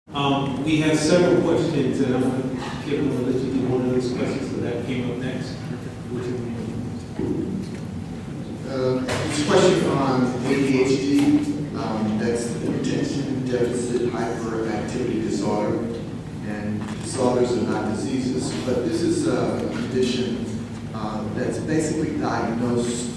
We have several questions, and I'm going to let you do one of those questions that came up next. It's a question on ADHD, that's attention deficit hyperactivity disorder, and disorders are not diseases, but this is a condition that's basically diagnosed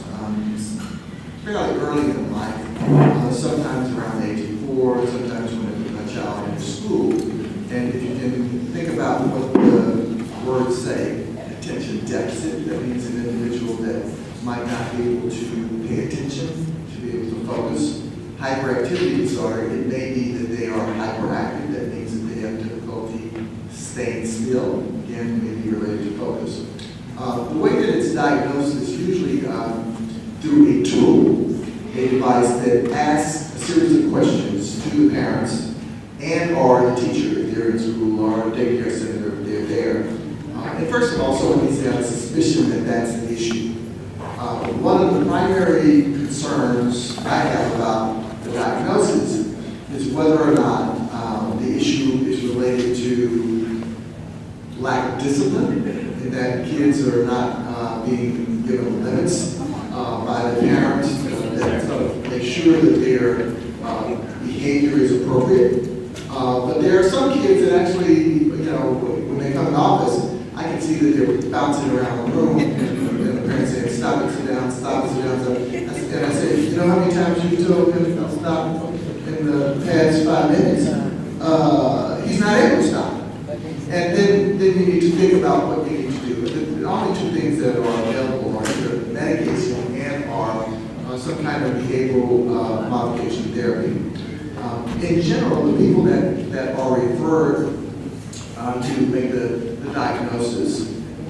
fairly early in life, sometimes around the age of 4, sometimes when a child enters school. And if you can think about what the words say, attention deficit, that means an individual that might not be able to pay attention, to be able to focus. Hyperactivity disorder, it may be that they are hyperactive, that means that they have difficulty staying still, again, may be related to focus. The way that it's diagnosed is usually through a tool, a device that asks a series of questions to the parents and or the teacher if they're in school or a daycare center if they're there. And first of all, someone needs to have a suspicion that that's an issue. One of the primary concerns I have about the diagnosis is whether or not the issue is related to lack of discipline, in that kids are not being given limits by the parents that sort of make sure that their behavior is appropriate. But there are some kids that actually, when they come in office, I can see that they're bouncing around the room, and the parents say, stop it, sit down, stop it, sit down. And I say, you know how many times you told him to stop in the past 5 minutes? He's not able to stop. And then you need to think about what you need to do. The only two things that are available are either medication and or some kind of behavioral modification therapy. In general, the people that are referred to make the diagnosis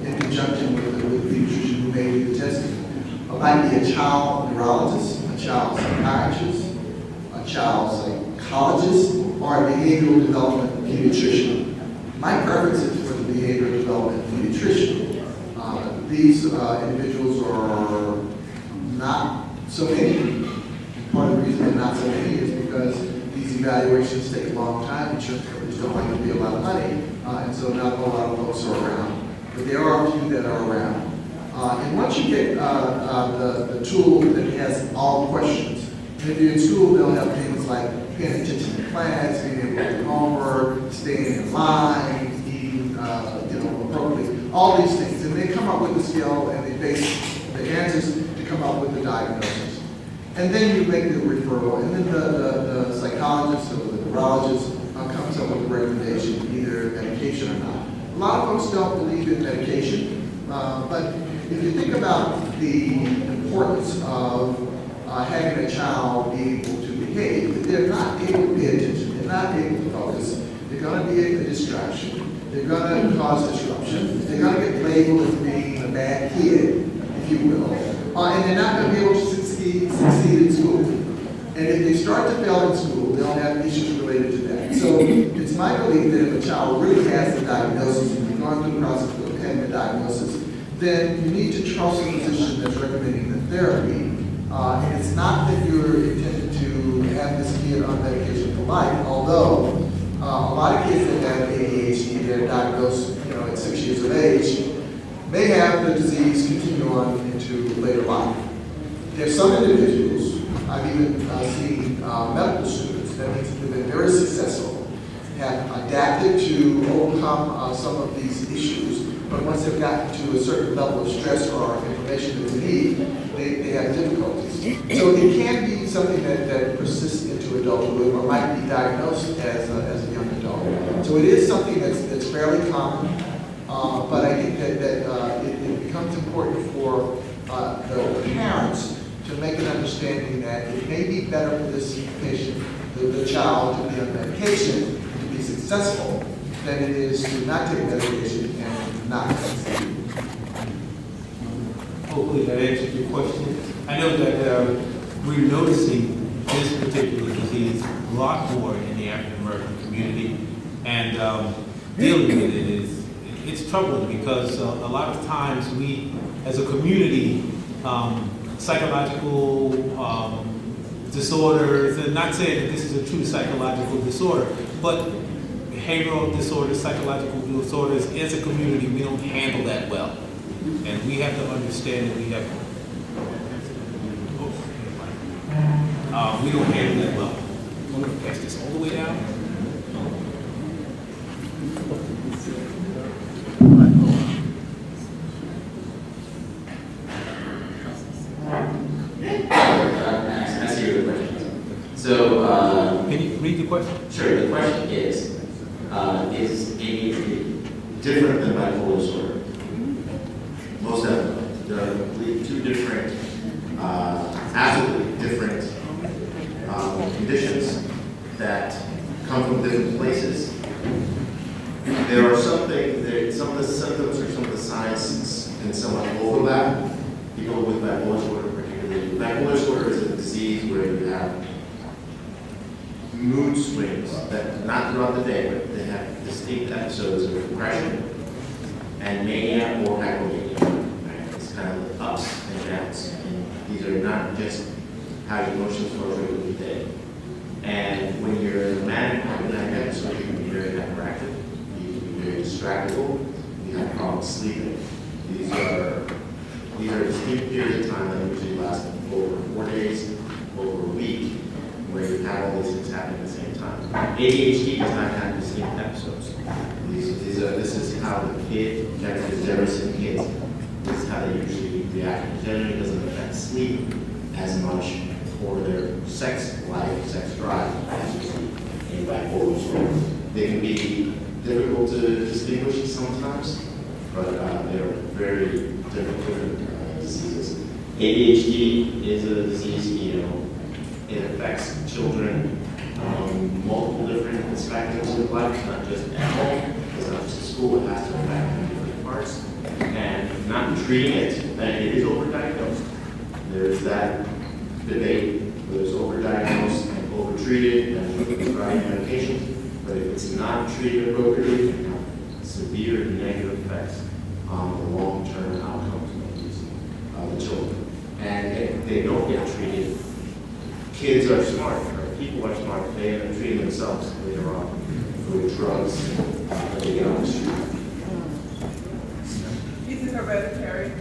in conjunction with the pediatrician who may do the testing might be a child neurologist, a child psychiatrist, a child psychologist, or a behavioral development pediatrician. My preference is for the behavioral development pediatrician. These individuals are not so many. Part of the reason they're not so many is because these evaluations take a long time. Insurance companies don't like to pay a lot of money, and so not a whole lot of folks are around. But there are a few that are around. And once you get the tool that has all questions, and if you're in school, they'll have things like paying attention to class, being able to do homework, staying in line, eating appropriately, all these things. And they come up with a scale and they base the answers to come up with the diagnosis. And then you make the referral, and then the psychologist or the neurologist comes up with a recommendation, either medication or not. A lot of folks don't believe in medication, but if you think about the importance of having a child be able to behave, if they're not able to pay attention, they're not able to focus, they're going to be a distraction, they're going to cause disruption, they're going to get labeled as being a bad kid, if you will, and they're not going to be able to succeed in school. And if they start to fail in school, they'll have issues related to that. So it's my belief that if a child really has the diagnosis, and you're going through the process of having the diagnosis, then you need to trust the physician that's recommending the therapy. And it's not that you're intended to have this kid on medication for life, although a lot of kids that have ADHD, they're diagnosed at 6 years of age, may have the disease continue on into later life. There's some individuals, I've even seen medical students, that means that they're very successful, have adapted to overcome some of these issues, but once they've gotten to a certain level of stress or information that they need, they have difficulties. So it can be something that persists into adulthood or might be diagnosed as a young adult. So it is something that's fairly common, but I think that it becomes important for the parents to make an understanding that it may be better for this patient, the child, to be on medication to be successful than it is to not take medication and not succeed. Hopefully that answered your question. I know that we're noticing this particular disease a lot more in the African American community, and dealing with it it's troubling because a lot of times we, as a community, psychological disorders, and not saying that this is a true psychological disorder, but behavioral disorders, psychological disorders, as a community, we don't handle that well. And we have to understand that we don't handle that well. I'm going to pass this all the way down. I see your question. So, Can you read the question? sure, the question is ADHD different than bipolar disorder? Most definitely. There are two different, absolutely different conditions that come from different places. There are some things, some of the symptoms or some of the signs can somewhat overlap. People with bipolar disorder particularly. Bipolar disorder is a disease where you have mood swings that not throughout the day, but they have distinct episodes of depression and mania or hypomania. Right? It's kind of ups and downs. And these are not just how your emotions flow through the day. And when you're in a manic episode, you can be very hyperactive, you can be very distractible, you have problems sleeping. These are distinct periods of time that usually last over 4 days, over a week, where you have all these things happening at the same time. ADHD does not have distinct episodes. This is how the kid, generally in kids, this is how they usually react. It generally doesn't affect sleep as much or their sex life, sex drive, as you see in bipolar disorder. They can be difficult to distinguish sometimes, but they're very different diseases. ADHD is a disease, it affects children multiple different perspectives of life, not just at home, it's not just at school, it has to affect different parts. And not treating it, and it is overdiagnosed. There's that debate whether it's overdiagnosed and overtreated and prescribed medication, but if it's not treated appropriately, it can have severe negative effects on the long-term outcomes of the children. And if they don't get treated, kids are smart, or people are smart. They end up treating themselves later on with drugs that they get on the street. Is it hereditary?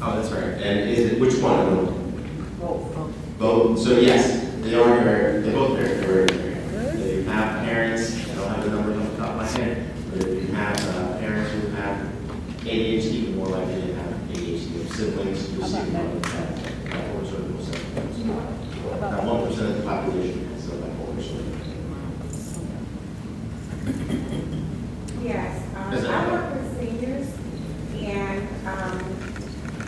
Oh, that's right. And is it which one? Both. So yes, they are hereditary. They're both hereditary. If you have parents, I don't have the numbers on the top of my head, but if you have parents who have ADHD, you're more likely to have ADHD. If siblings, you'll see more of that. About 1% of the population is bipolar disorder. Yes, I work with seniors and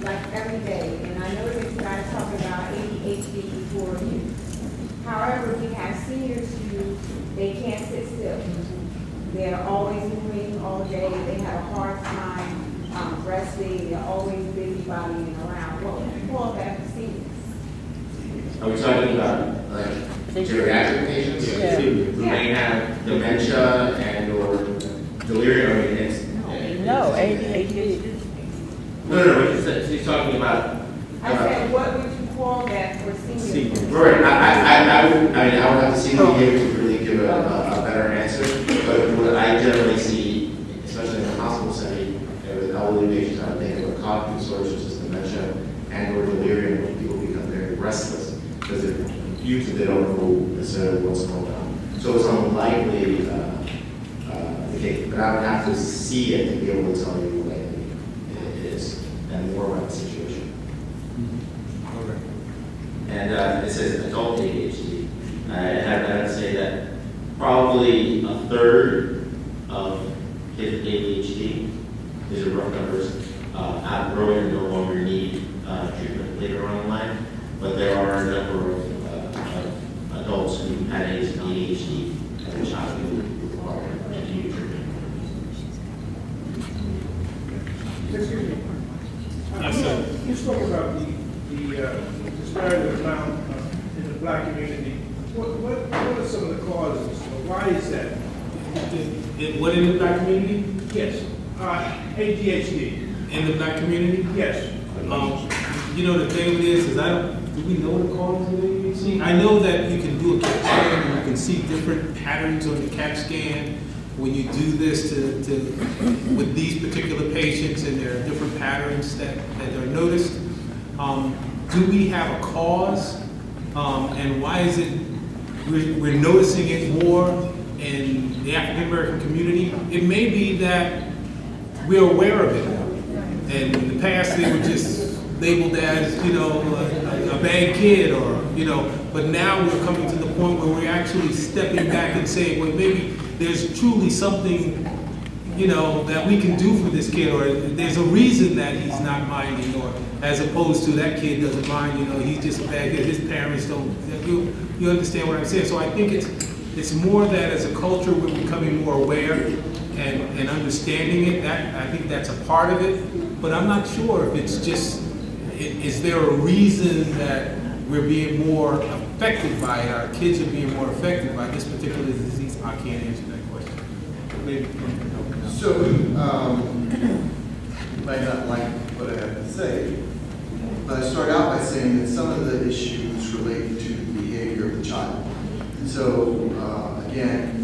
like every day, and I know that you guys talk about ADHD before you. However, we have seniors who, they can't sit still. They're always moving all day, they have a hard time resting, they're always busybodying around. What would you call that for seniors? Are we talking about like geriatric patients Yeah. who may have dementia and or delirium? I mean, it's No, ADHD. no. He's talking about. I said, what would you call that for seniors? Right. I would have to see the video to really give a better answer. But what I generally see, especially in the hospital setting, with elderly patients, I think of cognitive disorders such as dementia and or delirium, when people become very restless because they're confused, they don't know necessarily what's going on. So it's unlikely the case, but I would have to see it to be able to tell you what it is and more about the situation. And it says adult ADHD. I'd say that probably a third of kids with ADHD, these are rough numbers, outgrow it and no longer need treatment later on in life. But there are a number of adults who had ADHD as a child who require continued treatment. Excuse me. Yes, sir. You spoke about the disparity amount in the black community. What are some of the causes? Why is that? What in the black community? Yes. ADHD. In the black community? Yes. The thing is do we know the cause of ADHD? I know that you can do a CAT scan and you can see different patterns on the CAT scan. when you do this with these particular patients and there are different patterns that are noticed, do we have a cause? And why is it we're noticing it more in the African American community? It may be that we're aware of it now. And in the past, they were just labeled as, a bad kid but now we're coming to the point where we're actually stepping back and saying, well, maybe there's truly something, that we can do for this kid, or there's a reason that he's not minding, or as opposed to that kid doesn't mind, he's just a bad kid, his parents don't, you understand what I'm saying? So I think it's more that as a culture, we're becoming more aware and understanding it. I think that's a part of it, but I'm not sure if it's just, is there a reason that we're being more affected by it, our kids are being more affected by this particular disease? I can't answer that question. Maybe you can help me out. So, you might not like what I have to say, but I start out by saying that some of the issues relate to the behavior of the child. So, again,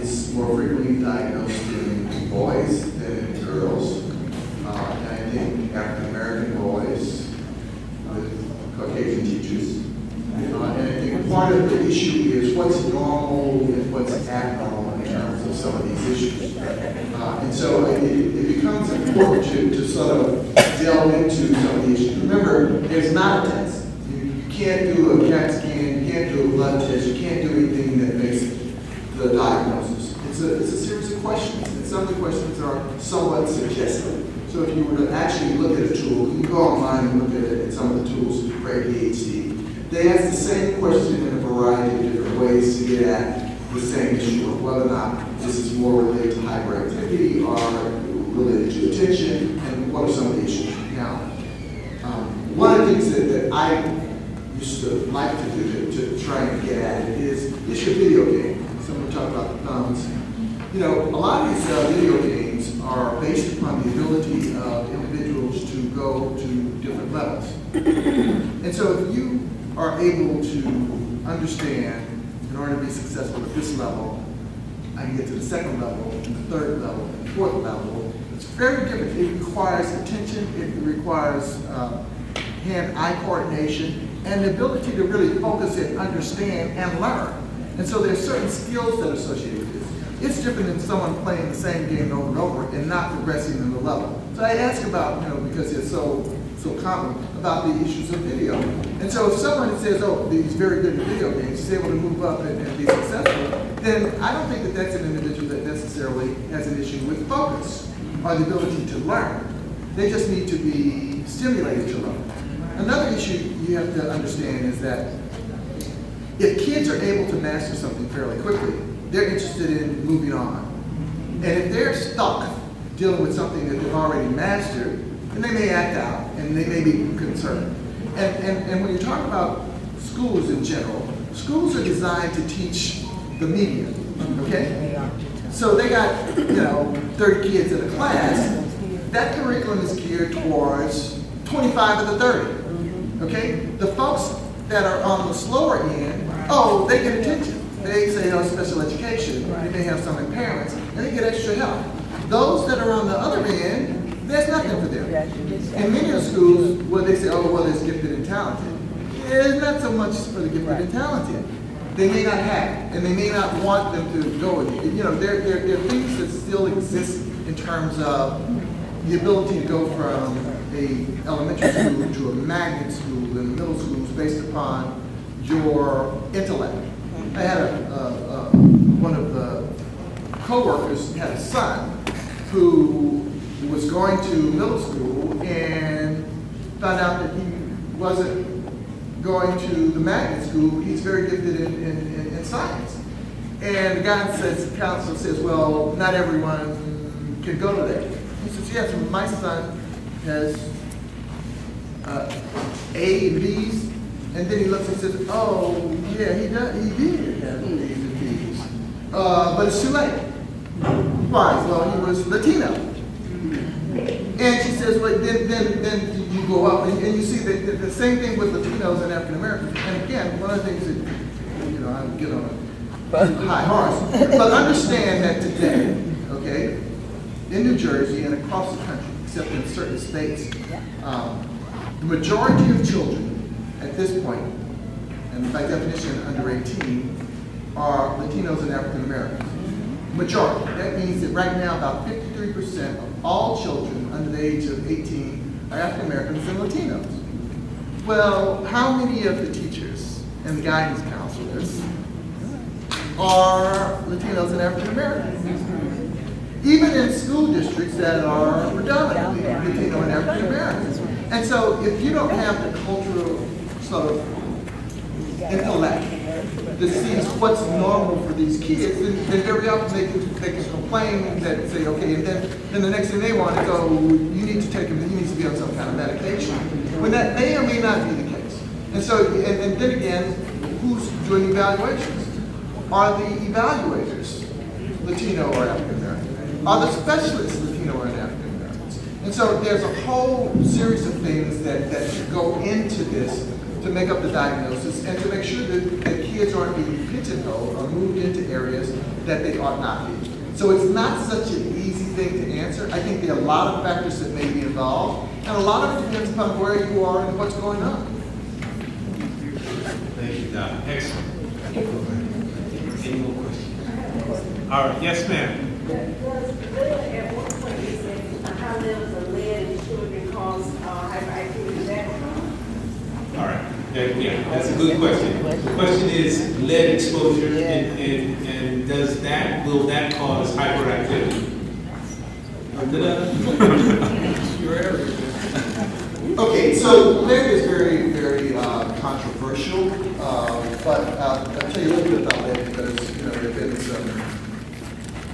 it's more frequently diagnosed in boys than in girls. And I think African American boys with Caucasian teachers. And I think part of the issue is what's normal and what's abnormal in terms of some of these issues. And so it becomes important to sort of delve into some of the issues. Remember, there's not a test. You can't do a CAT scan, you can't do a blood test, you can't do anything that makes the diagnosis. It's a series of questions, and some of the questions are somewhat suggestive. So if you were to actually look at a tool, you can go online and look at some of the tools for ADHD. They ask the same question in a variety of different ways to get at the same issue of whether or not this is more related to hyperactivity or related to attention, and what are some of the issues. Now, one of the things that I used to like to do to try and get at it is the issue of video game. Someone talked about the thumbs. A lot of these video games are based upon the ability of individuals to go to different levels. And so if you are able to understand, in order to be successful at this level, I can get to the second level, and the third level, and the fourth level. It's very different. It requires attention, it requires hand-eye coordination, and the ability to really focus and understand and learn. And so there's certain skills that are associated with this. It's different than someone playing the same game over and over and not progressing in the level. So I ask about, because it's so common, about the issues of video. And so if someone says, oh, he's very good at video games, he's able to move up and be successful, then I don't think that that's an individual that necessarily has an issue with focus or the ability to learn. They just need to be stimulated to learn. Another issue you have to understand is that if kids are able to master something fairly quickly, they're interested in moving on. And if they're stuck dealing with something that they've already mastered, then they may act out and they may be concerned. And when you talk about schools in general, schools are designed to teach the medium, okay? So they got, 30 kids in a class. That curriculum is geared towards 25 of the 30, okay? The folks that are on the slower end, they get attention. They say, special education. They may have some impairments, and they get extra help. Those that are on the other end, there's nothing for them. In many of the schools, where they say, there's gifted and talented. There's not so much for the gifted and talented. They may not have, and they may not want them to go. There are things that still exist in terms of the ability to go from a elementary school to a magnet school and middle schools based upon your intellect. I had one of the co-workers had a son who was going to middle school and found out that he wasn't going to the magnet school. He's very gifted in science. And the counselor says, well, not everyone can go to that. He says, yes, my son has A and B's. And then he looks and says, oh, yeah, he did have A's and B's. But it's too late. Why? Well, he was Latino. And she says, well, then you go up, and you see the same thing with Latinos and African Americans. And again, one of the things that, I get on high horse. But understand that today, okay, in New Jersey and across the country, except in certain states, the majority of children at this point, and by definition under 18, are Latinos and African Americans. Majority. That means that right now about 53% of all children under the age of 18 are African Americans and Latinos. Well, how many of the teachers and the guidance counselors are Latinos and African Americans? Even in school districts that are predominantly Latino and African Americans. And so if you don't have the cultural sort of intellect that sees what's normal for these kids, then very often they can complain that say, okay, and then the next thing they want is, oh, you need to take him, he needs to be on some kind of medication, when that may or may not be the case. And so, and then again, who's doing evaluations? Are the evaluators Latino or African American? Are the specialists Latino or African Americans? And so there's a whole series of things that should go into this to make up the diagnosis and to make sure that kids aren't being pigeonholed or moved into areas that they ought not be. So it's not such an easy thing to answer. I think there are a lot of factors that may be involved, and a lot of it depends upon where you are and what's going on. Thank you, Doc. Excellent. Any more questions? All right, yes, ma'am. At one point, you said high levels of lead in children cause hyperactivity. Is that wrong? All right. Yeah, that's a good question. The question is lead exposure, and will that cause hyperactivity? Okay, so lead is very, very controversial, but I'll tell you a little bit about lead because there have been some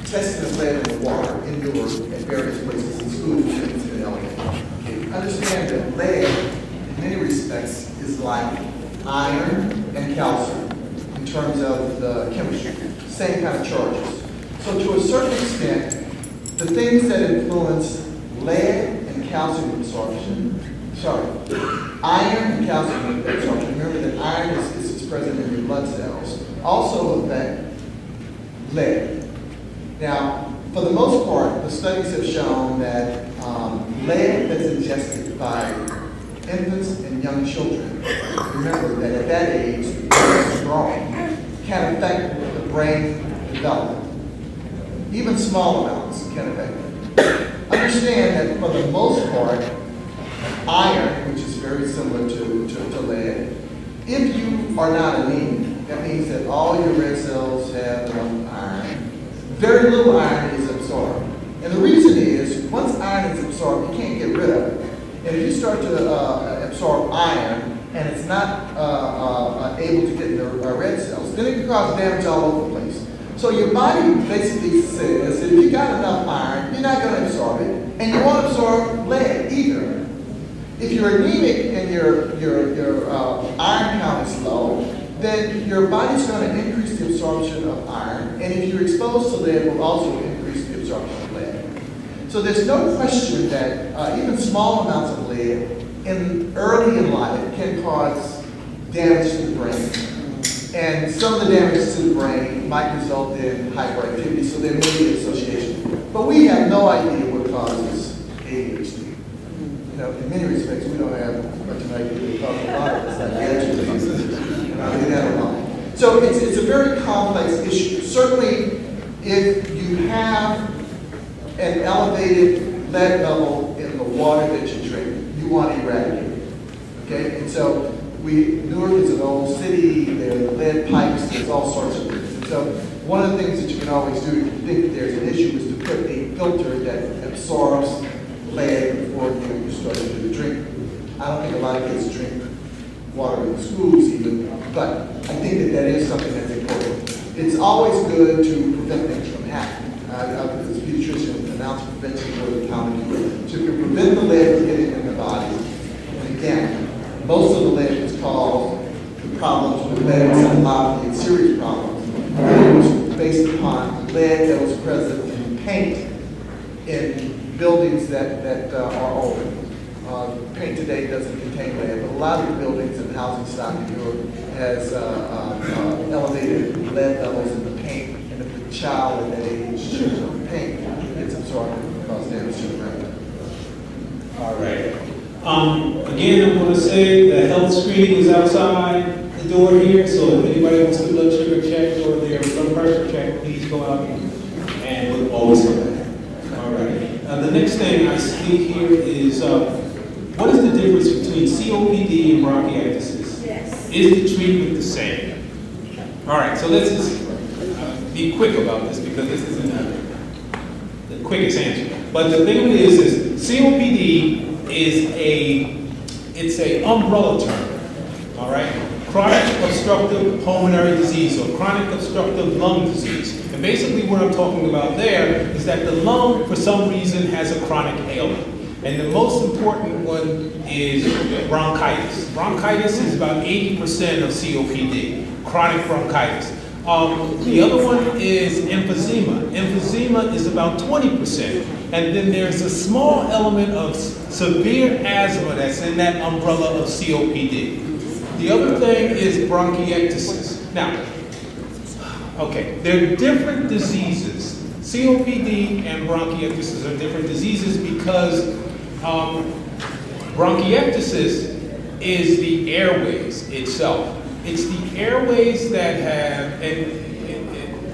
testing of lead in the water indoors at various places in schools and in elementary. Okay, understand that lead, in many respects, is like iron and calcium in terms of the chemistry, same kind of charges. So to a certain extent, the things that influence lead and calcium absorption, iron and calcium absorption, remember that iron is present in your blood cells, also affect lead. Now, for the most part, the studies have shown that lead that's ingested by infants and young children, remember that at that age, the growing, can affect the brain development. Even small amounts can affect it. Understand that for the most part, iron, which is very similar to lead, if you are not anemic, that means that all your red cells have enough iron. Very little iron is absorbed. And the reason is, once iron is absorbed, you can't get rid of it. And if you start to absorb iron, and it's not able to get in the red cells, then it can cause damage all over the place. So your body basically says that if you got enough iron, you're not going to absorb it, and you won't absorb lead either. If you're anemic and your iron count is low, then your body's going to increase the absorption of iron, and if you're exposed to lead, it will also increase the absorption of lead. So there's no question that even small amounts of lead early in life can cause damage to the brain. And some of the damage to the brain might result in hyperactivity, so there may be an association. But we have no idea what causes ADHD. In many respects, we don't have much of an idea what causes a lot of psychiatric So it's a very complex issue. Certainly, if you have an elevated lead level in the water that you drink, you want to eradicate it. Okay? And so Newark is an old city, there are lead pipes, there's all sorts of things. And so one of the things that you can always do if you think that there's an issue is to put a filter that absorbs lead before you start to do the drink. I don't think a lot of kids drink water in schools even, but I think that is something that's important. It's always good to prevent things from happening. As a pediatrician, announce prevention more than common cure. So you can prevent the lead from getting in the body. And again, most of the lead is caused the problems with lead encephalopathy and serious problems. It was based upon lead that was present in paint in buildings that are old. Paint today doesn't contain lead, but a lot of the buildings and housing stock in Europe has elevated lead levels in the child at that age chews on paint, it's absorbed and cause damage to the brain. All right. Again, I'm going to say the health screening is outside the door here, so if anybody wants to blood sugar check or their blood pressure check, please go out and we'll always come back. All right. The next thing I see here is what is the difference between COPD and bronchiectasis? Yes. Is the treatment the same? All right, so let's just be quick about this because this isn't the quickest answer. But the thing is COPD is it's a umbrella term, all right? Chronic obstructive pulmonary disease or chronic obstructive lung disease. And basically what I'm talking about there is that the lung, for some reason, has a chronic ailment. And the most important one is bronchitis. Bronchitis is about 80% of COPD, chronic bronchitis. The other one is emphysema. Emphysema is about 20%. And then there's a small element of severe asthma that's in that umbrella of COPD. The other thing is bronchiectasis. Now, okay, they're different diseases. COPD and bronchiectasis are different diseases because bronchiectasis is the airways itself. It's the airways that have,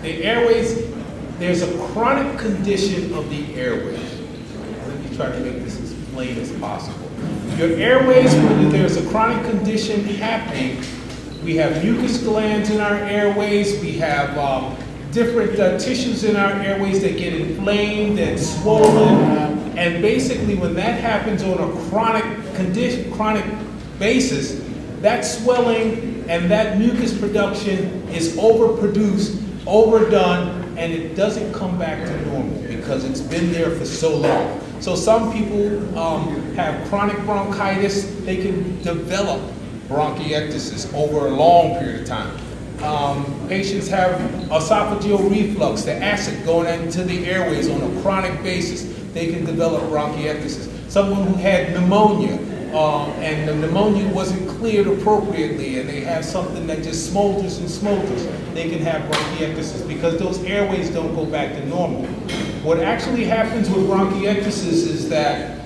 the airways, there's a chronic condition of the airways. Let me try to make this as plain as possible. Your airways, when there's a chronic condition happening, we have mucus glands in our airways, we have different tissues in our airways that get inflamed and swollen. And basically when that happens on a chronic basis, that swelling and that mucus production is overproduced, overdone, and it doesn't come back to normal because it's been there for so long. So some people have chronic bronchitis, they can develop bronchiectasis over a long period of time. Patients have esophageal reflux, the acid going into the airways on a chronic basis, they can develop bronchiectasis. Someone who had pneumonia, and the pneumonia wasn't cleared appropriately and they have something that just smolders and smolders, they can have bronchiectasis because those airways don't go back to normal. What actually happens with bronchiectasis is that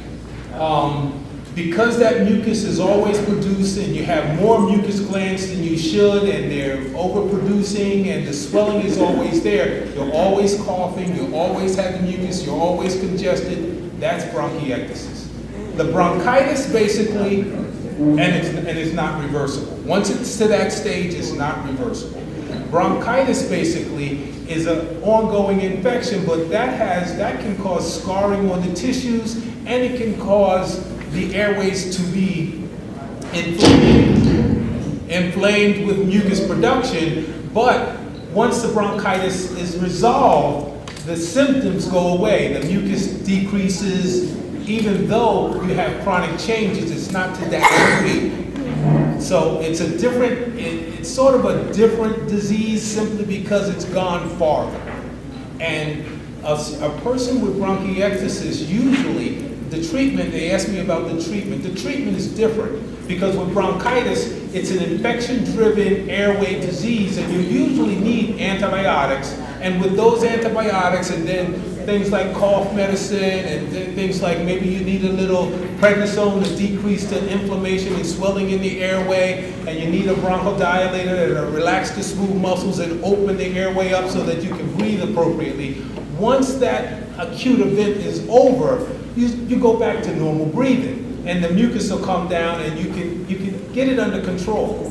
because that mucus is always produced and you have more mucus glands than you should and they're overproducing and the swelling is always there, you're always coughing, you always have the mucus, you're always congested, that's bronchiectasis. The bronchitis basically, and it's not reversible. Once it's to that stage, it's not reversible. Bronchitis basically is an ongoing infection, but that can cause scarring on the tissues and it can cause the airways to be inflamed with mucus production. But once the bronchitis is resolved, the symptoms go away. The mucus decreases. Even though you have chronic changes, it's not to that degree. So it's it's sort of a different disease simply because it's gone farther. And a person with bronchiectasis, usually the treatment, they ask me about the treatment is different because with bronchitis, it's an infection-driven airway disease and you usually need antibiotics. And with those antibiotics and then things like cough medicine and things like maybe you need a little prednisone to decrease the inflammation and swelling in the airway, and you need a bronchodilator to relax the smooth muscles and open the airway up so that you can breathe appropriately. Once that acute event is over, you go back to normal breathing and the mucus will come down and you can get it under control.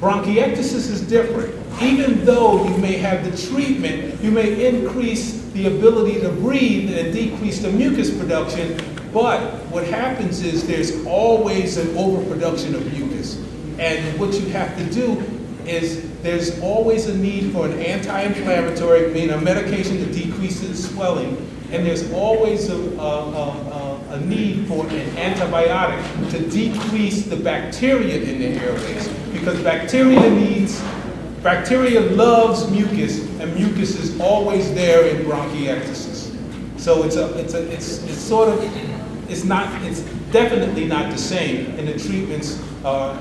Bronchiectasis is different. Even though you may have the treatment, you may increase the ability to breathe and decrease the mucus production, but what happens is there's always an overproduction of mucus. And what you have to do is there's always a need for an anti-inflammatory, meaning a medication to decrease the swelling, and there's always a need for an antibiotic to decrease the bacteria in the airways, because bacteria loves mucus, and mucus is always there in bronchiectasis. So it's definitely not the same, and the treatments are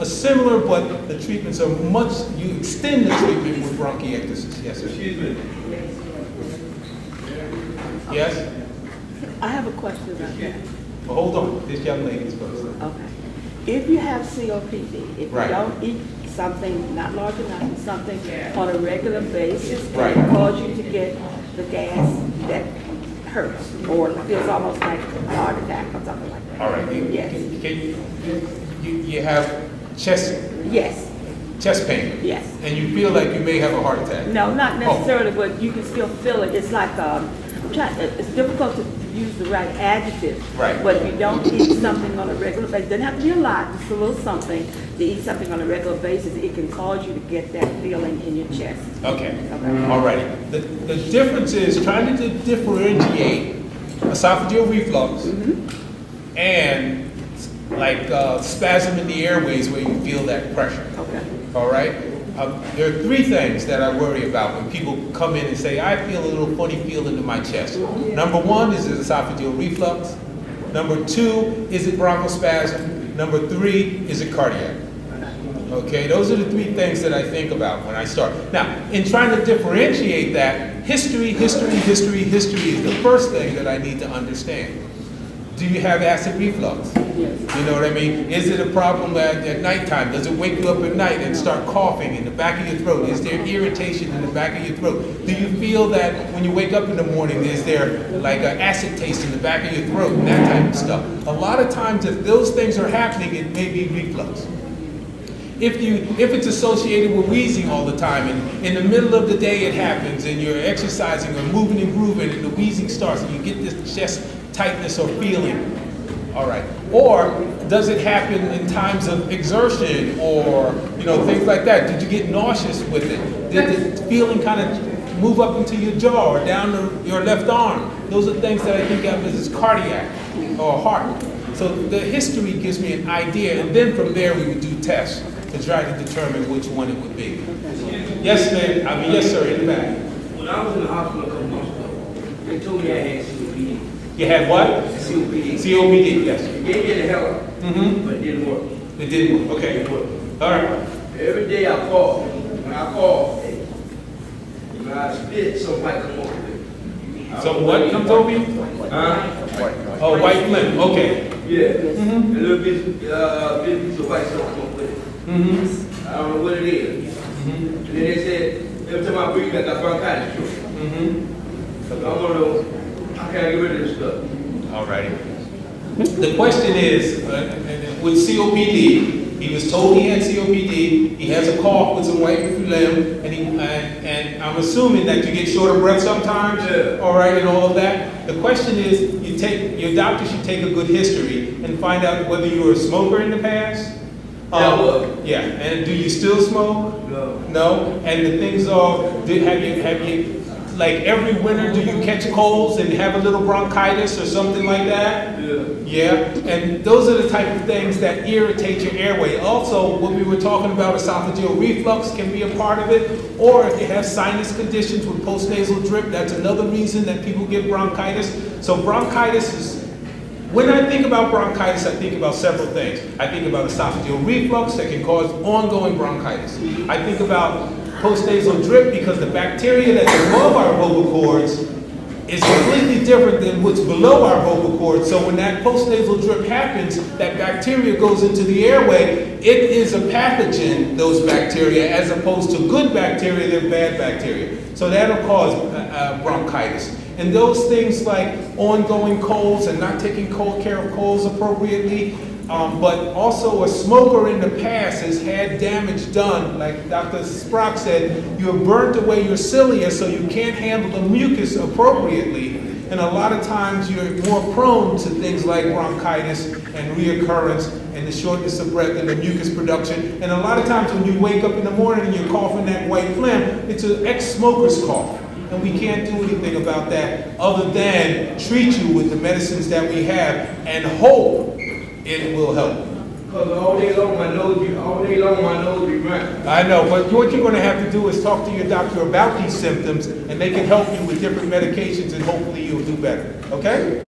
similar, but the treatments are you extend the treatment with bronchiectasis. Yes, sir. Excuse me, Yes? I have a question about that. Well, hold on, this young lady's first. Okay. If you have COPD, if you Right. don't eat something not large enough, something on a regular basis, Right. it cause you to get the gas that hurts or feels almost like a heart attack or something like that. All right. Yes. You have chest pain, Yes. and you feel like you may have a heart attack. No, not Oh. necessarily, but you can still feel it. It's like, it's difficult to use the right adjective. Right. But if you don't eat something on a regular basis, it doesn't have to be a lot, just a little something, to eat something on a regular basis, it can cause you to get that feeling in your chest. Okay, Okay. all righty. The difference is trying to differentiate esophageal reflux and like spasm in the airways where you feel that pressure. Okay. All right? There are three things that I worry about when people come in and say, I feel a little funny feeling in my chest. Number one, is it esophageal reflux? Number two, is it bronchospasm? Number three, is it cardiac? Okay, those are the three things that I think about when I start. Now, in trying to differentiate that, history is the first thing that I need to understand. Do you have acid reflux? Yes. You know what I mean? Is it a problem at nighttime? Does it wake you up at night and start coughing in the back of your throat? Is there irritation in the back of your throat? Do you feel that when you wake up in the morning, is there like an acid taste in the back of your throat and that type of stuff? A lot of times, if those things are happening, it may be reflux. If it's associated with wheezing all the time, and in the middle of the day it happens, and you're exercising or moving and grooving, and the wheezing starts, and you get this chest tightness or feeling, all right. Or does it happen in times of exertion or things like that? Did you get nauseous with it? Did the feeling kind of move up into your jaw or down your left arm? Those are things that I think of as cardiac or heart. So the history gives me an idea, and then from there we would do tests to try to determine which one it would be. Yes, ma'am. Yes, sir, in the back. When I was in the hospital a couple months ago, they told me I had COPD. You had what? COPD. COPD, yes. They gave me the help, but it didn't work. It didn't work. Okay. All right. Every day I call. When I call, when I spit, some white come over me. So what comes over you? Oh, white phlegm. Okay. Yeah. A little bit piece of white stuff come over it. I don't know what it is. And then they said, every time I breathe, I got bronchitis too. So I want to know, how can I get rid of this stuff? All righty. The question is, with COPD, he was told he had COPD, he has a cough with some white phlegm, and I'm assuming that you get short of breath sometimes, Yeah. all right, and all of that. The question is, your doctor should take a good history and find out whether you were a smoker in the past. Yeah, I was. Yeah, and do you still smoke? No. No? And the things are, have you, like every winter, do you catch colds and have a little bronchitis or something like that? Yeah. Yeah, and those are the type of things that irritate your airway. Also, what we were talking about, esophageal reflux can be a part of it, or if you have sinus conditions with postnasal drip, that's another reason that people get bronchitis. So bronchitis is, when I think about bronchitis, I think about several things. I think about esophageal reflux that can cause ongoing bronchitis. I think about postnasal drip because the bacteria that's above our vocal cords is completely different than what's below our vocal cords. So when that postnasal drip happens, that bacteria goes into the airway. It is a pathogen, those bacteria, as opposed to good bacteria, they're bad bacteria. So that'll cause bronchitis. And those things like ongoing colds and not taking care of colds appropriately, but also a smoker in the past has had damage done, like Dr. Sprock said, you have burnt away your cilia so you can't handle the mucus appropriately. And a lot of times you're more prone to things like bronchitis and reoccurrence and the shortness of breath and the mucus production. And a lot of times when you wake up in the morning and you're coughing that white phlegm, it's an ex-smoker's cough. And we can't do anything about that other than treat you with the medicines that we have and hope it will help. Because all day long my nose be running. I know, but what you're going to have to do is talk to your doctor about these symptoms, and they can help you with different medications, and hopefully you'll do better. Okay?